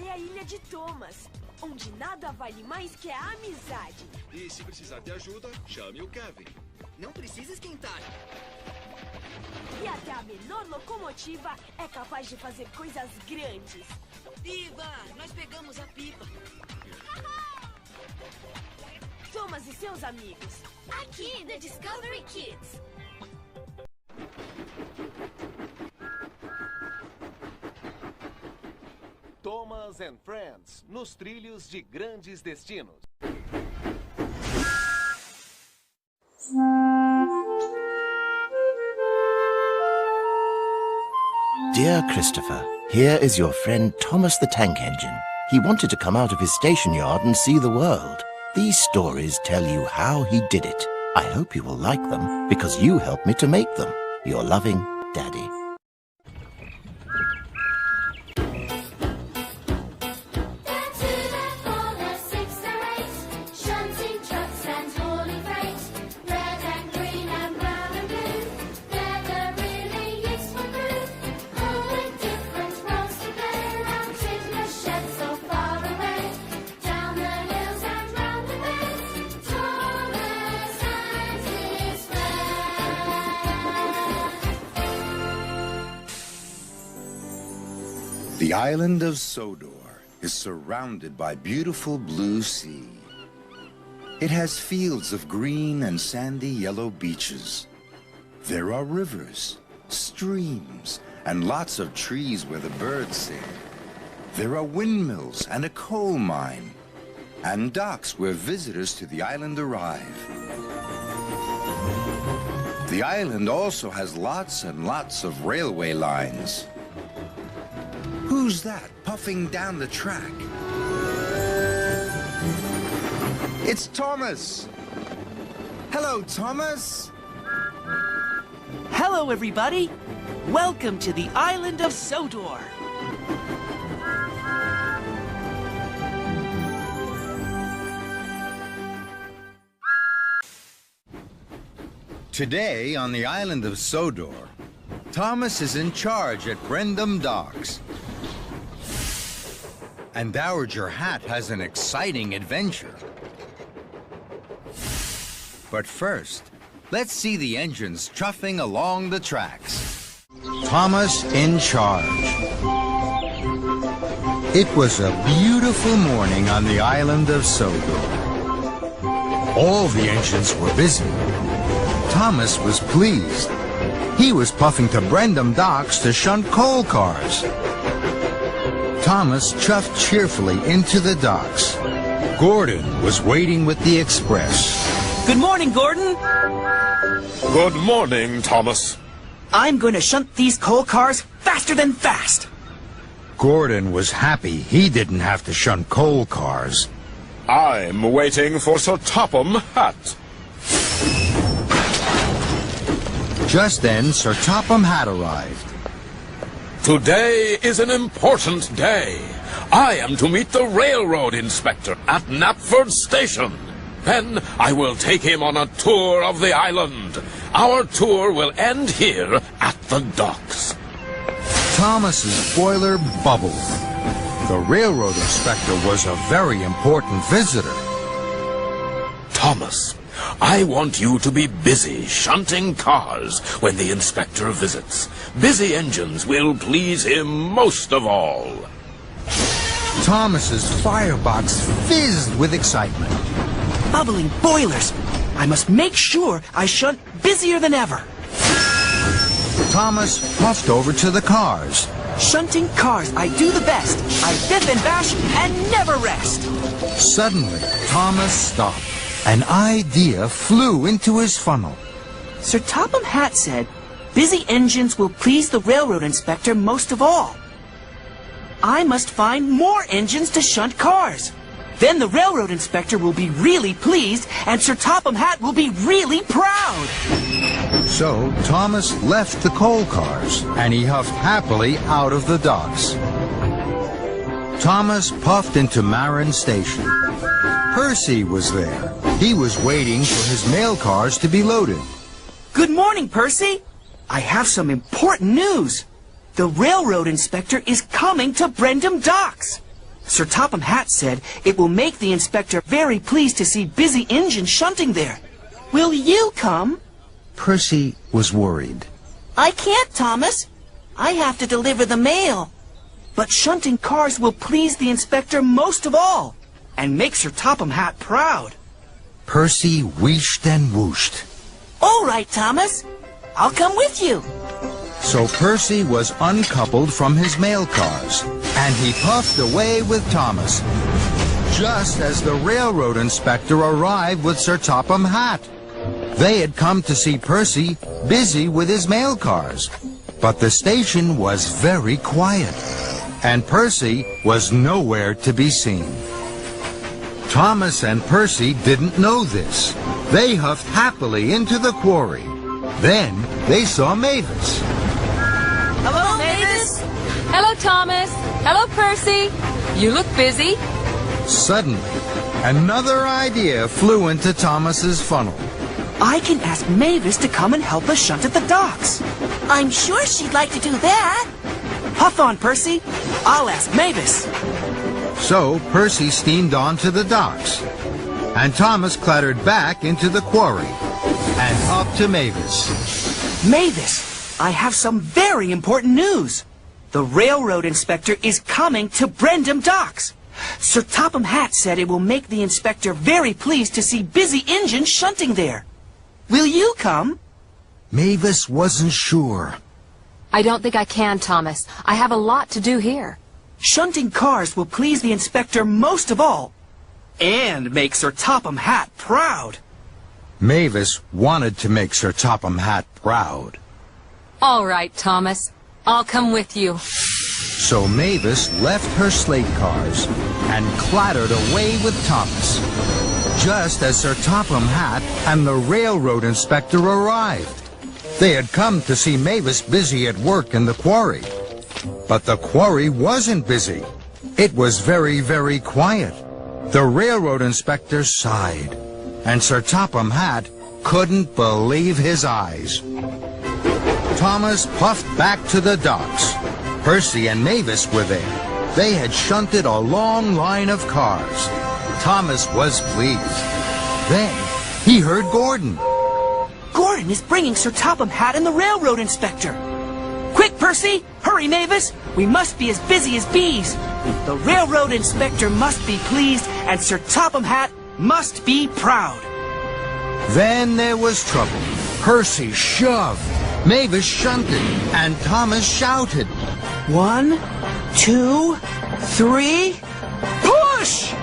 é a ilha de Thomas, onde nada vale mais que a amizade. E se precisar de ajuda, chame o Kevin. Não precisa esquentar. E até a menor locomotiva é capaz de fazer coisas grandes. Viva! Nós pegamos a pipa. Thomas e seus amigos. Aqui, The Discovery Kids. Thomas and Friends, nos trilhos de grandes destinos. Dear Christopher, here is your friend Thomas the Tank Engine. He wanted to come out of his station yard and see the world. These stories tell you how he did it. I hope you will like them, because you helped me to make them. Your loving, Daddy. The island of Sodor is surrounded by beautiful blue sea. It has fields of green and sandy yellow beaches. There are rivers, streams, and lots of trees where the birds sing. There are windmills and a coal mine, and docks where visitors to the island arrive. The island also has lots and lots of railway lines. Who's that puffing down the track? It's Thomas! Hello, Thomas! Hello, everybody! Welcome to the island of Sodor! Today, on the island of Sodor, Thomas is in charge at Brendam Docks. And Dowager Hat has an exciting adventure. But first, let's see the engines chuffing along the tracks. Thomas in charge. It was a beautiful morning on the island of Sodor. All the engines were busy. Thomas was pleased. He was puffing to Brendam Docks to shunt coal cars. Thomas chuffed cheerfully into the docks. Gordon was waiting with the express. Good morning, Gordon! Good morning, Thomas. I'm going to shunt these coal cars faster than fast! Gordon was happy he didn't have to shunt coal cars. I'm waiting for Sir Topham Hatt. Just then, Sir Topham Hatt arrived. Today is an important day. I am to meet the railroad inspector at Knapford Station. Then I will take him on a tour of the island. Our tour will end here at the docks. Thomas's boiler bubbled. The railroad inspector was a very important visitor. Thomas, I want you to be busy shunting cars when the inspector visits. Busy engines will please him most of all. Thomas's firebox fizzed with excitement. Bubbling boilers! I must make sure I shunt busier than ever. Thomas puffed over to the cars. Shunting cars, I do the best. I biff and bash and never rest. Suddenly, Thomas stopped. An idea flew into his funnel. Sir Topham Hatt said, busy engines will please the railroad inspector most of all. I must find more engines to shunt cars. Then the railroad inspector will be really pleased, and Sir Topham Hatt will be really proud. So Thomas left the coal cars, and he huffed happily out of the docks. Thomas puffed into Marin Station. Percy was there. He was waiting for his mail cars to be loaded. Good morning, Percy. I have some important news. The railroad inspector is coming to Brendam Docks. Sir Topham Hatt said it will make the inspector very pleased to see busy engines shunting there. Will you come? Percy was worried. I can't, Thomas. I have to deliver the mail. But shunting cars will please the inspector most of all, and make Sir Topham Hatt proud. Percy wheeshed and whooshed. All right, Thomas. I'll come with you. So Percy was uncoupled from his mail cars, and he puffed away with Thomas, just as the railroad inspector arrived with Sir Topham Hatt. They had come to see Percy busy with his mail cars, but the station was very quiet, and Percy was nowhere to be seen. Thomas and Percy didn't know this. They huffed happily into the quarry. Then they saw Mavis. Hello, Mavis. Hello, Thomas. Hello, Percy. You look busy. Suddenly, another idea flew into Thomas's funnel. I can ask Mavis to come and help us shunt at the docks. I'm sure she'd like to do that. Puff on, Percy. I'll ask Mavis. So Percy steamed on to the docks, and Thomas clattered back into the quarry and up to Mavis. Mavis, I have some very important news. The railroad inspector is coming to Brendam Docks. Sir Topham Hatt said it will make the inspector very pleased to see busy engines shunting there. Will you come? Mavis wasn't sure. I don't think I can, Thomas. I have a lot to do here. Shunting cars will please the inspector most of all, and make Sir Topham Hatt proud. Mavis wanted to make Sir Topham Hatt proud. All right, Thomas. I'll come with you. So Mavis left her slate cars and clattered away with Thomas, just as Sir Topham Hatt and the railroad inspector arrived. They had come to see Mavis busy at work in the quarry. But the quarry wasn't busy. It was very, very quiet. The railroad inspector sighed, and Sir Topham Hatt couldn't believe his eyes. Thomas puffed back to the docks. Percy and Mavis were there. They had shunted a long line of cars. Thomas was pleased. Then he heard Gordon. Gordon is bringing Sir Topham Hatt and the railroad inspector. Quick, Percy! Hurry, Mavis! We must be as busy as bees. The railroad inspector must be pleased, and Sir Topham Hatt must be proud. Then there was trouble. Percy shoved, Mavis shunted, and Thomas shouted. 1, 2, 3, push!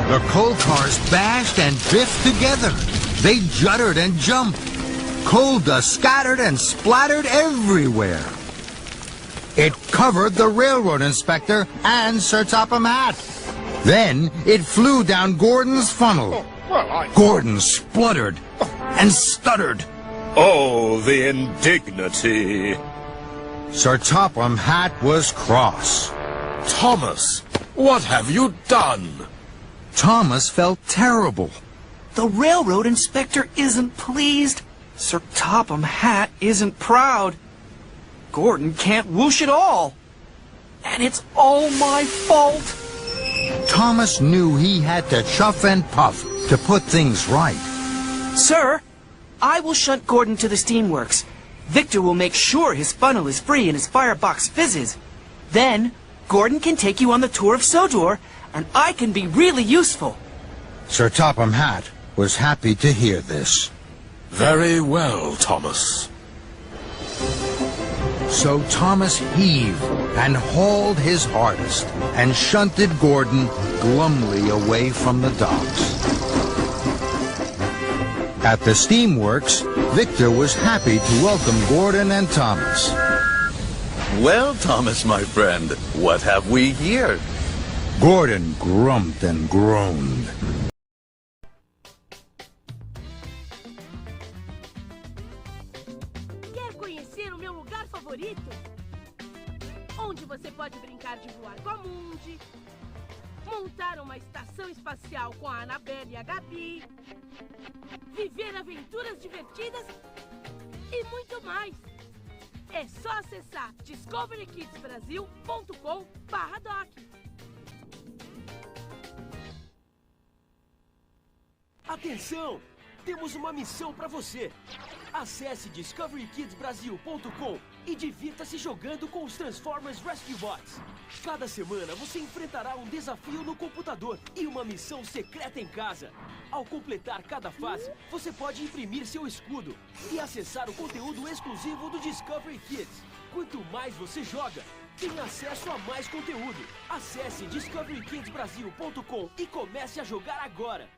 The coal cars bashed and biffed together. They juddered and jumped. Coal dust scattered and splattered everywhere. It covered the railroad inspector and Sir Topham Hatt. Then it flew down Gordon's funnel. Gordon spluttered and stuttered. Oh, the indignity. Sir Topham Hatt was cross. Thomas, what have you done? Thomas felt terrible. The railroad inspector isn't pleased. Sir Topham Hatt isn't proud. Gordon can't whoosh at all. And it's all my fault. Thomas knew he had to chuff and puff to put things right. Sir, I will shunt Gordon to the steamworks. Victor will make sure his funnel is free and his firebox fizzes. Then, Gordon can take you on the tour of Sodor, and I can be really useful. Sir Topham Hatt was happy to hear this. Very well, Thomas. So Thomas heaved and hauled his hardest and shunted Gordon glumly away from the docks. At the steamworks, Victor was happy to welcome Gordon and Thomas. Well, Thomas, my friend, what have we here? Gordon grumped and groaned. Quer conhecer o meu lugar favorito? Onde você pode brincar de voar com a Mundi, montar uma estação espacial com a Annabelle e a Gabi, viver aventuras divertidas e muito mais. É só acessar discoverykidsbrasil.com/doc. Atenção! Temos uma missão para você. Acesse discoverykidsbrasil.com e divirta-se jogando com os Transformers Rescue Bots. Cada semana você enfrentará um desafio no computador e uma missão secreta em casa. Ao completar cada fase, você pode imprimir seu escudo e acessar o conteúdo exclusivo do Discovery Kids. Quanto mais você joga, tem acesso a mais conteúdo. Acesse discoverykidsbrasil.com e comece a jogar agora.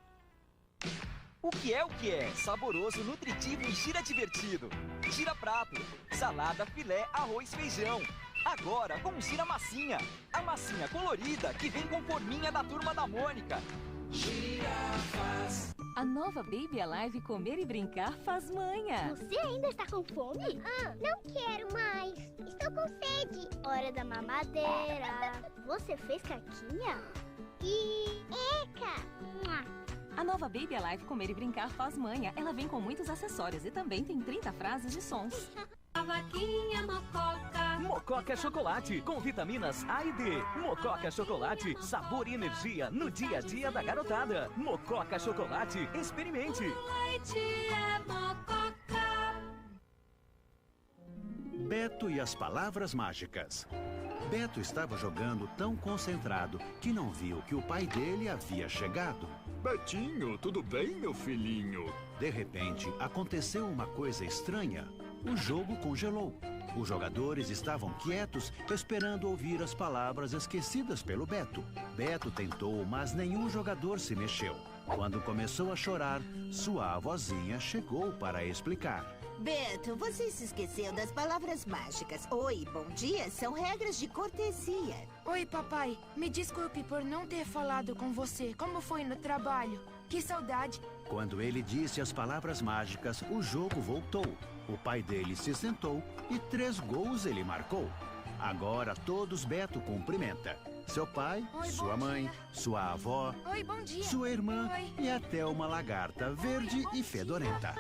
O que é? Saboroso, nutritivo e gira divertido. Gira prato, salada, filé, arroz, feijão. Agora com gira massinha. A massinha colorida que vem com forminha da Turma da Mônica. Girafas. A nova Baby Alive Comer e Brincar faz manha. Você ainda está com fome? Não quero mais. Estou com sede. Hora da mamadeira. Você fez caquinha? Eca! A nova Baby Alive Comer e Brincar faz manha. Ela vem com muitos acessórios e também tem 30 frases de sons. A vaquinha Mococa. Mococa Chocolate, com vitaminas A e D. Mococa Chocolate, sabor e energia no dia a dia da garotada. Mococa Chocolate, experimente. O leite é Mococa. Beto e as palavras mágicas. Beto estava jogando tão concentrado que não viu que o pai dele havia chegado. Betinho, tudo bem, meu filhinho? De repente, aconteceu uma coisa estranha. O jogo congelou. Os jogadores estavam quietos, esperando ouvir as palavras esquecidas pelo Beto. Beto tentou, mas nenhum jogador se mexeu. Quando começou a chorar, sua avózinha chegou para explicar. Beto, você se esqueceu das palavras mágicas. Oi, bom dia, são regras de cortesia. Oi, papai. Me desculpe por não ter falado com você. Como foi no trabalho? Que saudade. Quando ele disse as palavras mágicas, o jogo voltou. O pai dele se sentou e 3 gols ele marcou. Agora todos Beto cumprimenta. Seu pai, Oi, sua mãe, sua avó, Oi, bom dia. sua irmã Oi. e até uma lagarta verde e fedorenta.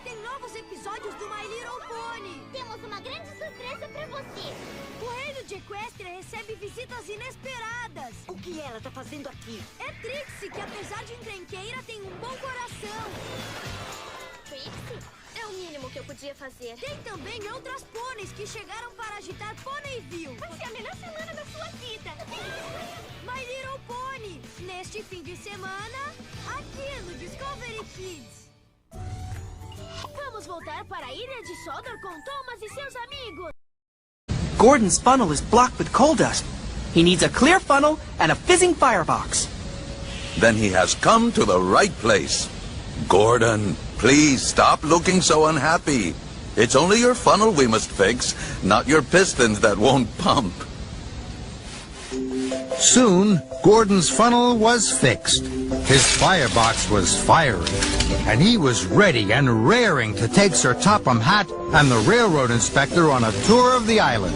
Tem novos episódios do My Little Pony. Temos uma grande surpresa pra você. O reino de Equestria recebe visitas inesperadas. O que ela tá fazendo aqui? É Trixie, que apesar de encrenqueira, tem um bom coração. Trixie? É o mínimo que eu podia fazer. Tem também outras pôneis que chegaram para agitar Ponyville. Vai ser a melhor semana da sua vida. My Little Pony, neste fim de semana, aqui no Discovery Kids. Vamos voltar para a ilha de Sodor com Thomas e seus amigos. Gordon's funnel is blocked with coal dust. He needs a clear funnel and a fizzing firebox. Then he has come to the right place. Gordon, please stop looking so unhappy. It's only your funnel we must fix, not your pistons that won't pump. Soon, Gordon's funnel was fixed. His firebox was firing, and he was ready and raring to take Sir Topham Hatt and the railroad inspector on a tour of the island,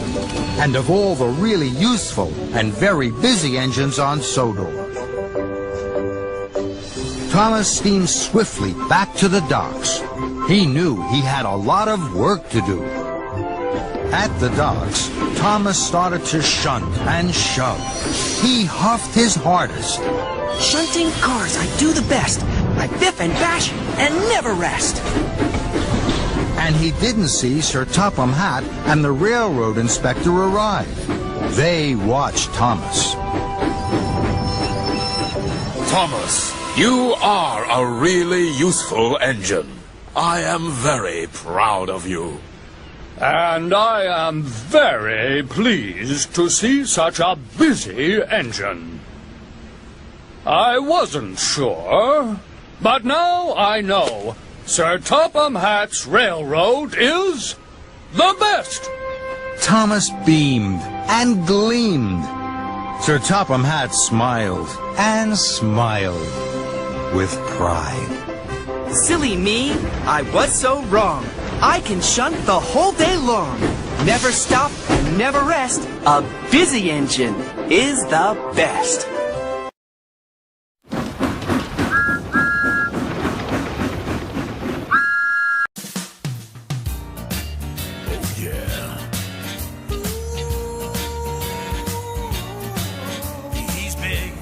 and of all the really useful and very busy engines on Sodor. Thomas steamed swiftly back to the docks. He knew he had a lot of work to do. At the docks, Thomas started to shunt and shove. He huffed his hardest. Shunting cars, I do the best. I biff and bash and never rest. And he didn't see Sir Topham Hatt and the railroad inspector arrive. They watched Thomas. Thomas, you are a really useful engine. I am very proud of you. And I am very pleased to see such a busy engine. I wasn't sure, but now I know Sir Topham Hatt's railroad is the best. Thomas beamed and gleamed. Sir Topham Hatt smiled and smiled with pride. Silly me, I was so wrong. I can shunt the whole day long. Never stop and never rest. A busy engine is the best. Oh yeah. He's big,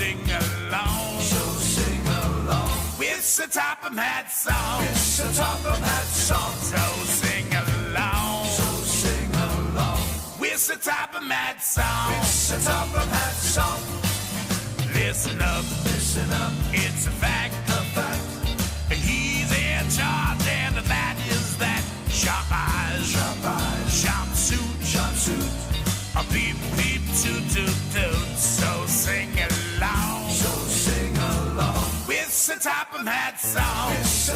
sing along. So sing along. With the Topham Hat song. It's the Topham Hat song. So sing along. So sing along. With the Topham Hat song. It's the Topham Hat song. Listen up, it's a fact, he's in charge and that is that. Sharp eyes, sharp suit, a peep, toot, toot, toot. So sing along, with the Topham Hat song, So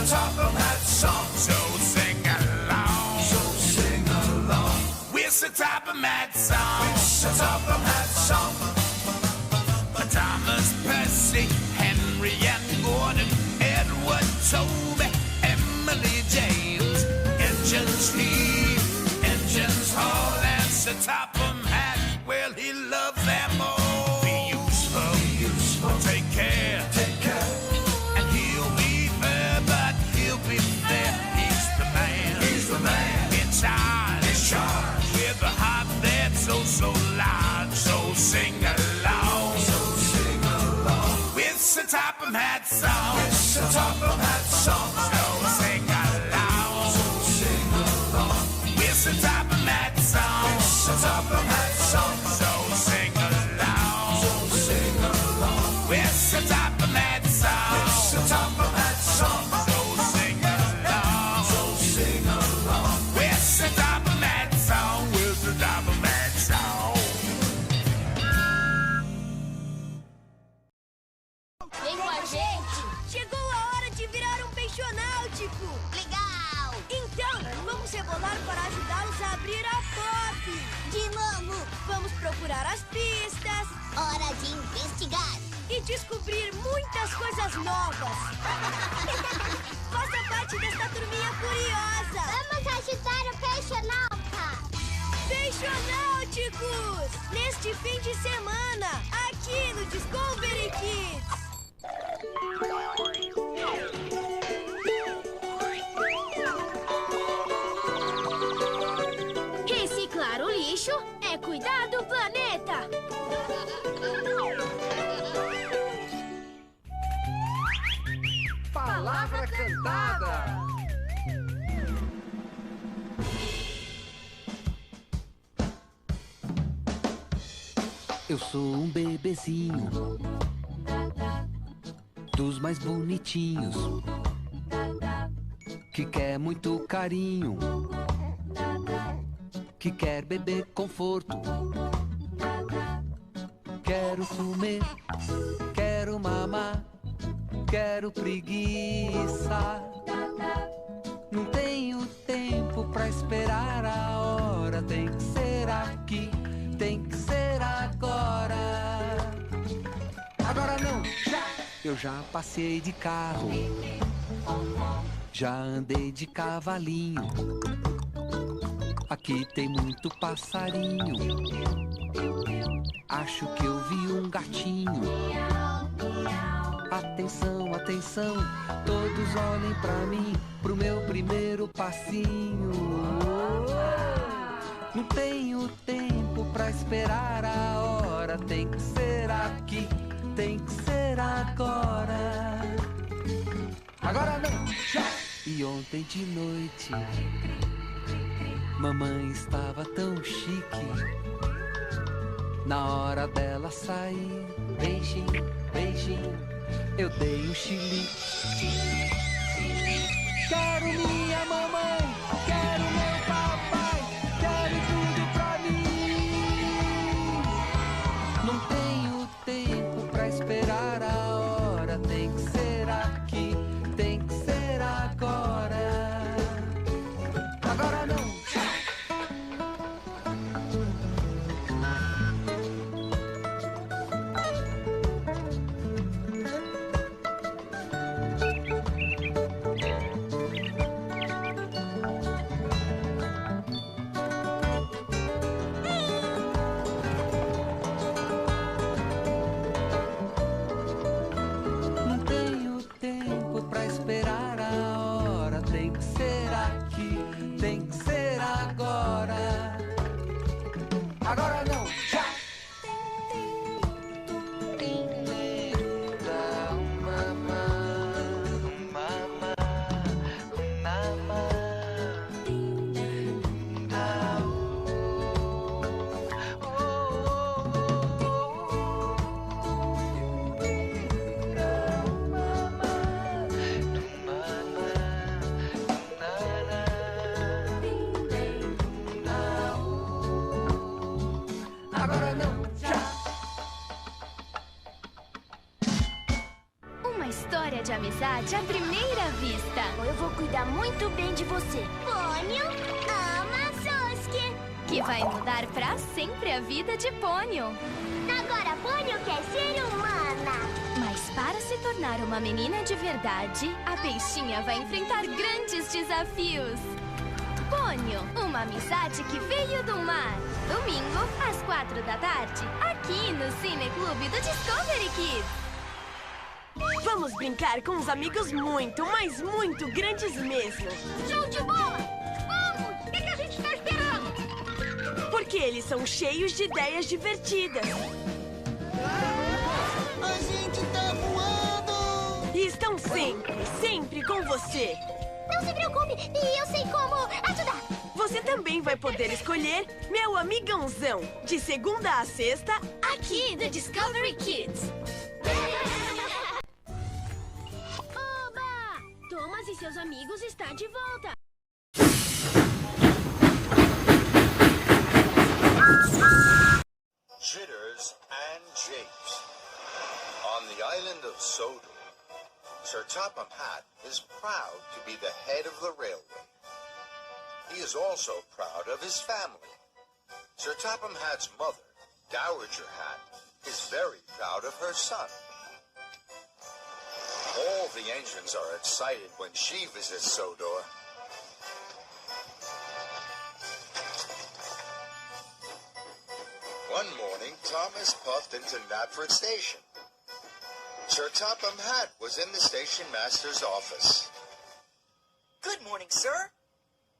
sing along, with the Topham Hat song, Thomas, Percy, Henry and Gordon, Edward, Toby, Emily, James, Engines Lee, Engines Hall, and Sir Topham Hat. Well, he loves them all. Be useful, take care, and he'll be fair, but he'll be there. He's the man, in charge, with a heart that's so large. So sing along. It's the Topham Hat song. It's the Topham Hat song. So sing along. It's the Topham Hat song. It's the Topham Hat song. So sing along. It's the Topham Hat song. It's the Topham Hat song. So sing along. It's the Topham Hat song. It's the Topham Hat song. Vem com a gente! Chegou a hora de virar um peixonáutico! Legal! Então, vamos rebolar para ajudá-los a abrir a pop! De novo! Vamos procurar as pistas! Hora de investigar! E descobrir muitas coisas novas! Faça parte desta turminha curiosa! Vamos ajudar o peixonauta! Peixonáuticos! Neste fim de semana, aqui no Discovery Kids! Reciclar o lixo é cuidar do planeta. Palavra cantada. Eu sou um bebezinho dos mais bonitinhos, que quer muito carinho, que quer beber conforto. Quero comer, quero mamar, quero preguiça. Não tenho tempo pra esperar a hora, tem que ser aqui, tem que ser agora. Agora não, já! Eu já passei de carro, já andei de cavalinho. Aqui tem muito passarinho, acho que eu vi um gatinho. Atenção, atenção, todos olhem pra mim, pro meu primeiro passinho. Não tenho tempo pra esperar a hora, tem que ser aqui, tem que ser agora. Agora não, já! E ontem de noite, mamãe estava tão chique. Na hora dela sair, beijinho, beijinho, eu dei um chilique. Quero minha mamãe, quero meu papai, quero tudo pra mim. Não tenho tempo pra esperar a hora, tem que ser aqui, tem que ser agora. Agora não. amizade à primeira vista. Eu vou cuidar muito bem de você. Pônio ama Sosuke, que vai mudar pra sempre a vida de Pônio. Agora Pônio quer ser humana. Mas para se tornar uma menina de verdade, a peixinha vai enfrentar grandes desafios. Pônio, uma amizade que veio do mar. Domingo, às 4 da tarde, aqui no Cineclube do Discovery Kids. Vamos brincar com os amigos muito, mas muito grandes mesmo. Show de bola! Vamos! O que a gente está esperando? Porque eles são cheios de ideias divertidas. A gente tá voando! E estão sempre com você. Não se preocupe, e eu sei como ajudar. Você também vai poder escolher Meu Amigãozão, de segunda a sexta, aqui no Discovery Kids. Oba! Thomas e seus amigos estão de volta. Jitters and Japes. On the island of Sodor, Sir Topham Hatt is proud to be the head of the railway. He is also proud of his family. Sir Topham Hatt's mother, Dowager Hatt, is very proud of her son. All the engines are excited when she visits Sodor. One morning, Thomas puffed into Knapford Station. Sir Topham Hatt was in the station master's office. Good morning, sir.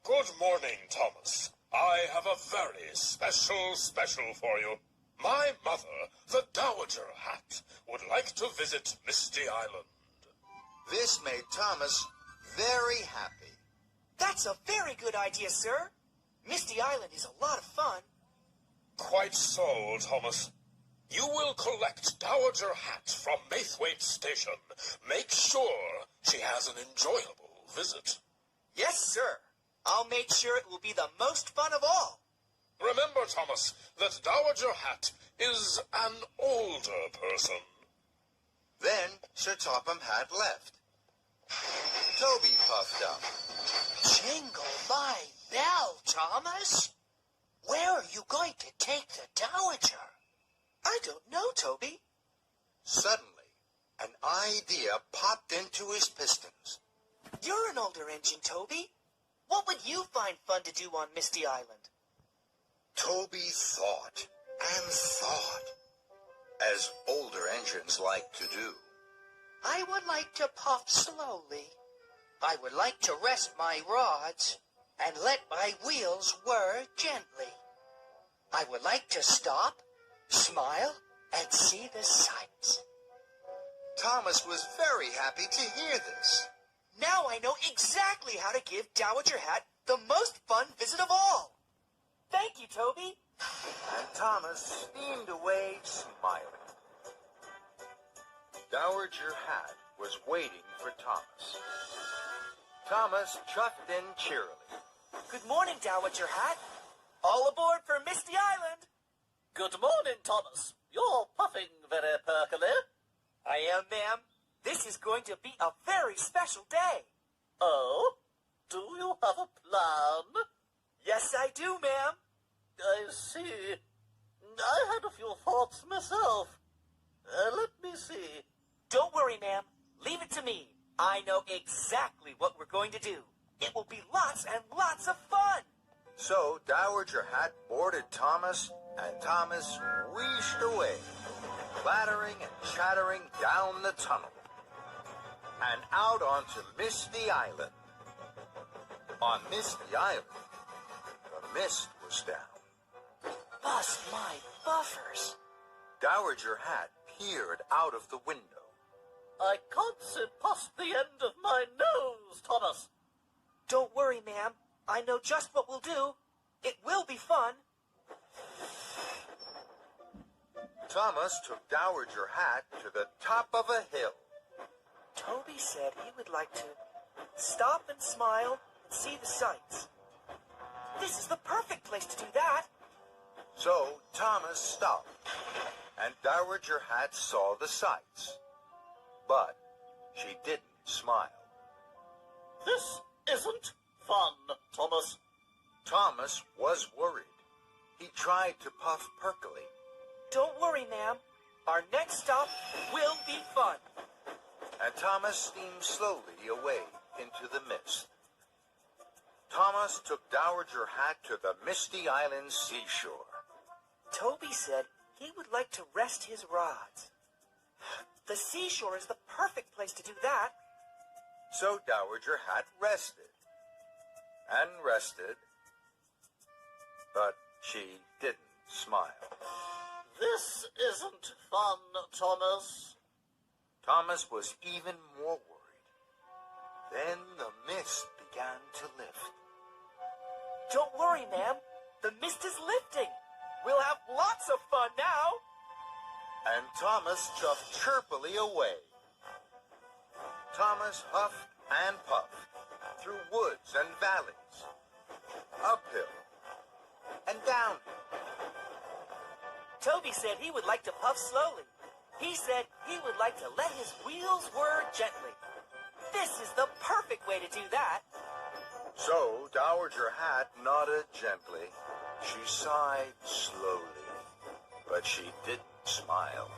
Good morning, Thomas. I have a very special for you. My mother, the Dowager Hatt, would like to visit Misty Island. This made Thomas very happy. That's a very good idea, sir. Misty Island is a lot of fun. Quite so, Thomas. You will collect Dowager Hatt from Maithwaite Station. Make sure she has an enjoyable visit. Yes, sir. I'll make sure it will be the most fun of all. Remember, Thomas, that Dowager Hatt is an older person. Then Sir Topham Hatt left. Toby puffed up. Jingle my bell, Thomas. Where are you going to take the Dowager? I don't know, Toby. Suddenly, an idea popped into his pistons. You're an older engine, Toby. What would you find fun to do on Misty Island? Toby thought and thought, as older engines like to do. I would like to puff slowly. I would like to rest my rods and let my wheels whir gently. I would like to stop, smile, and see the sights. Thomas was very happy to hear this. Now I know exactly how to give Dowager Hatt the most fun visit of all. Thank you, Toby. And Thomas steamed away smiling. Dowager Hatt was waiting for Thomas. Thomas chuffed in cheerily. Good morning, Dowager Hatt. All aboard for Misty Island. Good morning, Thomas. You're puffing very perkily. I am, ma'am. This is going to be a very special day. Oh? Do you have a plan? Yes, I do, ma'am. I see. I had a few thoughts myself. Let me see. Don't worry, ma'am. Leave it to me. I know exactly what we're going to do. It will be lots and lots of fun. So Dowager Hatt boarded Thomas, and Thomas wheeshed away, clattering and chattering down the tunnel, and out onto Misty Island. On Misty Island, the mist was down. Bust my buffers. Dowager Hatt peered out of the window. I can't see past the end of my nose, Thomas. Don't worry, ma'am. I know just what we'll do. It will be fun. Thomas took Dowager Hatt to the top of a hill. Toby said he would like to stop and smile and see the sights. This is the perfect place to do that. So Thomas stopped, and Dowager Hatt saw the sights. But she didn't smile. This isn't fun, Thomas. Thomas was worried. He tried to puff perkily. Don't worry, ma'am. Our next stop will be fun. And Thomas steamed slowly away into the mist. Thomas took Dowager Hat to the misty island seashore. Toby said he would like to rest his rods. The seashore is the perfect place to do that. So Dowager Hat rested. And rested. But she didn't smile. This isn't fun, Thomas. Thomas was even more worried. Then the mist began to lift. Don't worry, ma'am. The mist is lifting. We'll have lots of fun now. And Thomas chuffed chirpily away. Thomas huffed and puffed through woods and valleys, uphill and downhill. Toby said he would like to puff slowly. He said he would like to let his wheels whir gently. This is the perfect way to do that. So Dowager Hat nodded gently. She sighed slowly, but she didn't smile.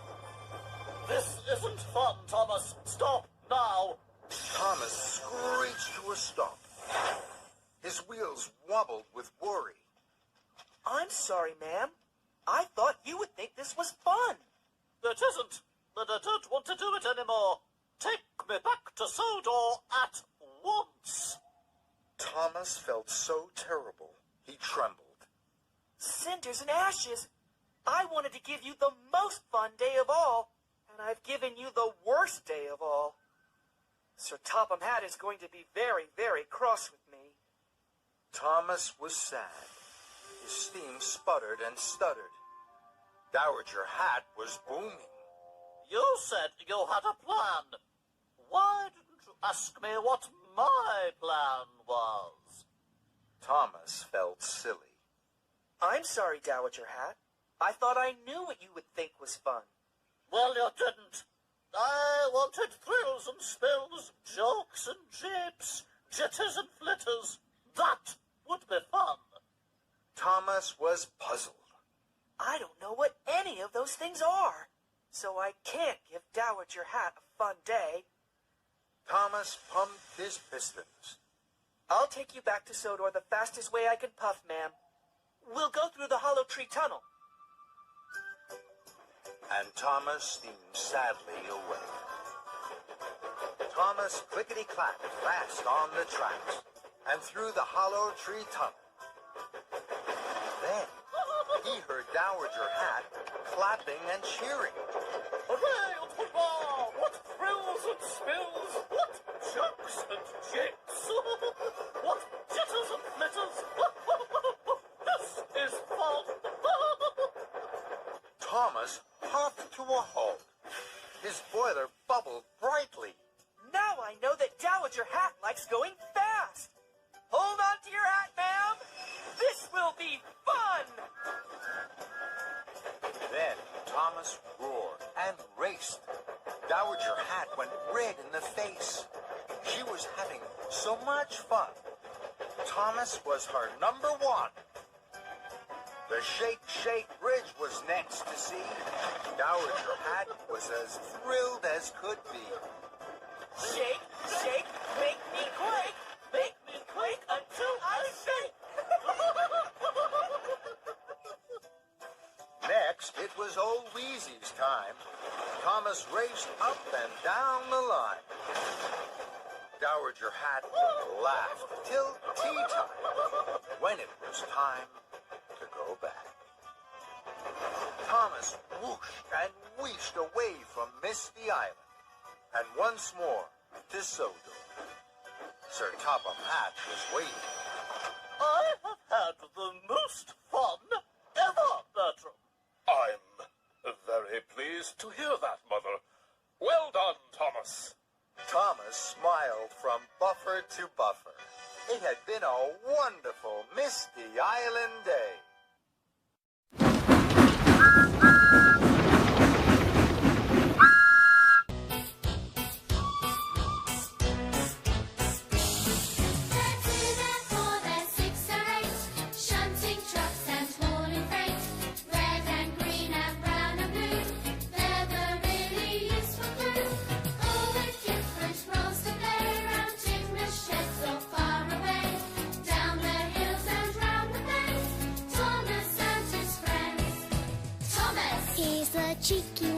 This isn't fun, Thomas. Stop now. Thomas screeched to a stop. His wheels wobbled with worry. I'm sorry, ma'am. I thought you would think this was fun. It isn't, but I don't want to do it anymore. Take me back to Sodor at once. Thomas felt so terrible, he trembled. Cinders and ashes. I wanted to give you the most fun day of all, and I've given you the worst day of all. Sir Topham Hatt is going to be very, very cross with me. Thomas was sad. His steam sputtered and stuttered. Dowager Hat was booming. You said you had a plan. Why didn't you ask me what my plan was? Thomas felt silly. I'm sorry, Dowager Hat. I thought I knew what you would think was fun. Well, you didn't. I wanted thrills and spills, jokes and japes, jitters and flitters. That would be fun. Thomas was puzzled. I don't know what any of those things are, so I can't give Dowager Hat a fun day. Thomas pumped his pistons. I'll take you back to Sodor the fastest way I can puff, ma'am. We'll go through the Hollow Tree Tunnel. And Thomas steamed sadly away. Thomas clickety-clacked fast on the tracks and through the Hollow Tree Tunnel. Then he heard Dowager Hat clapping and cheering. Hooray and hurrah! What thrills and spills! What jokes and japes! What jitters and flitters! This is fun! Thomas puffed to a halt. His boiler bubbled brightly. Now I know that Dowager Hat likes going fast. Hold on to your hat, ma'am. This will be fun. Then Thomas roared and raced. Dowager Hat went red in the face. She was having so much fun. Thomas was her number one. The Shake Shake Bridge was next to see. Dowager Hat was as thrilled as could be. Shake, shake, make me quake. Make me quake until I shake. Next, it was old Wheezy's time. Thomas raced up and down the line. Dowager Hat laughed till tea time, when it was time to go back. Thomas whooshed and wheeshed away from Misty Island, and once more to Sodor. Sir Topham Hatt was waiting. I have had the most fun ever, Bertram. I'm very pleased to hear that, Mother. Well done, Thomas. Thomas smiled from buffer to buffer. It had been a wonderful Misty Island day. tique